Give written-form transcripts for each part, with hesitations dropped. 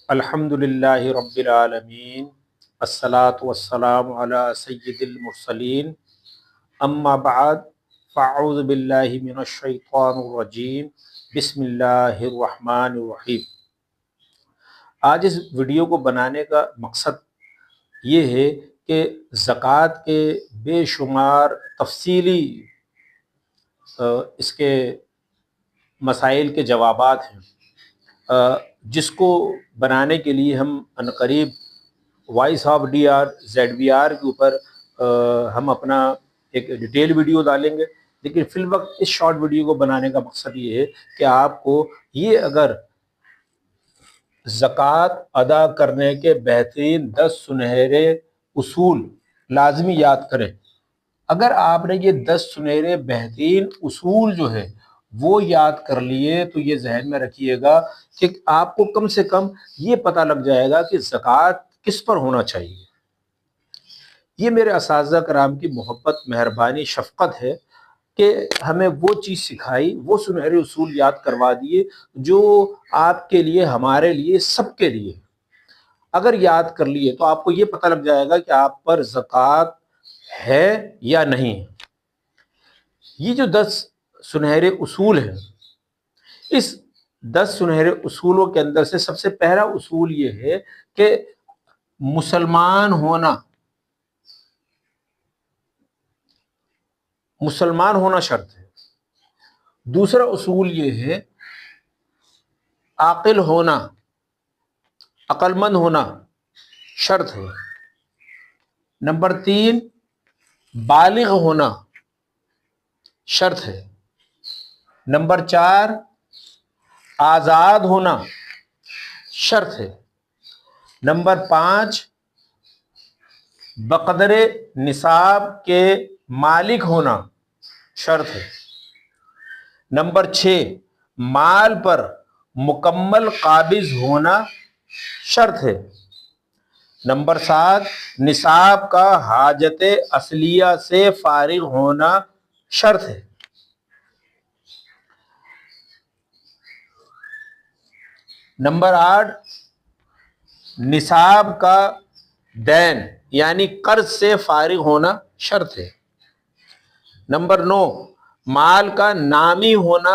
الحمدللہ رب العالمین، الصلاۃ والسلام علی سید المرسلین، اما بعد فاعوذ باللہ من الشیطان الرجیم، بسم اللہ الرحمن الرحیم۔ آج اس ویڈیو کو بنانے کا مقصد یہ ہے کہ زکوٰۃ کے بے شمار تفصیلی اس کے مسائل کے جوابات ہیں، جس کو بنانے کے لیے ہم عنقریب voice of D R Z B R کے اوپر ہم اپنا ایک ڈیٹیل ویڈیو ڈالیں گے، لیکن فی الوقت اس شارٹ ویڈیو کو بنانے کا مقصد یہ ہے کہ آپ کو یہ اگر زکوٰۃ ادا کرنے کے بہترین 10 سنہرے اصول لازمی یاد کریں۔ اگر آپ نے یہ 10 سنہرے بہترین اصول جو ہے وہ یاد کر لیے تو یہ ذہن میں رکھیے گا کہ آپ کو کم سے کم یہ پتہ لگ جائے گا کہ زکوٰۃ کس پر ہونا چاہیے۔ یہ میرے اساتذہ کرام کی محبت، مہربانی، شفقت ہے کہ ہمیں وہ چیز سکھائی، وہ سنہرے اصول یاد کروا دیے جو آپ کے لیے، ہمارے لیے، سب کے لیے اگر یاد کر لیے تو آپ کو یہ پتہ لگ جائے گا کہ آپ پر زکوٰۃ ہے یا نہیں۔ یہ جو 10 سنہرے اصول ہیں، اس 10 سنہرے اصولوں کے اندر سے سب سے پہلا اصول یہ ہے کہ مسلمان ہونا شرط ہے۔ دوسرا اصول یہ ہے عاقل ہونا، عقل مند ہونا شرط ہے۔ نمبر 3 بالغ ہونا شرط ہے۔ نمبر 4 آزاد ہونا شرط ہے۔ نمبر 5 بقدر نصاب کے مالک ہونا شرط ہے۔ نمبر 6 مال پر مکمل قابض ہونا شرط ہے۔ نمبر 7 نصاب کا حاجت اصلیہ سے فارغ ہونا شرط ہے۔ نمبر 8 نصاب کا دین یعنی قرض سے فارغ ہونا شرط ہے۔ نمبر 9 مال کا نامی ہونا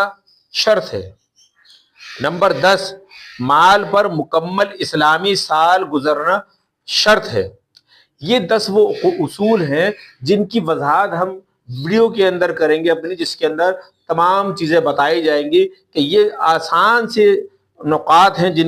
شرط ہے۔ نمبر 10 مال پر مکمل اسلامی سال گزرنا شرط ہے۔ یہ 10 وہ اصول ہیں جن کی وضاحت ہم ویڈیو کے اندر کریں گے اپنی، جس کے اندر تمام چیزیں بتائی جائیں گی کہ یہ آسان سے نکات ہیں جن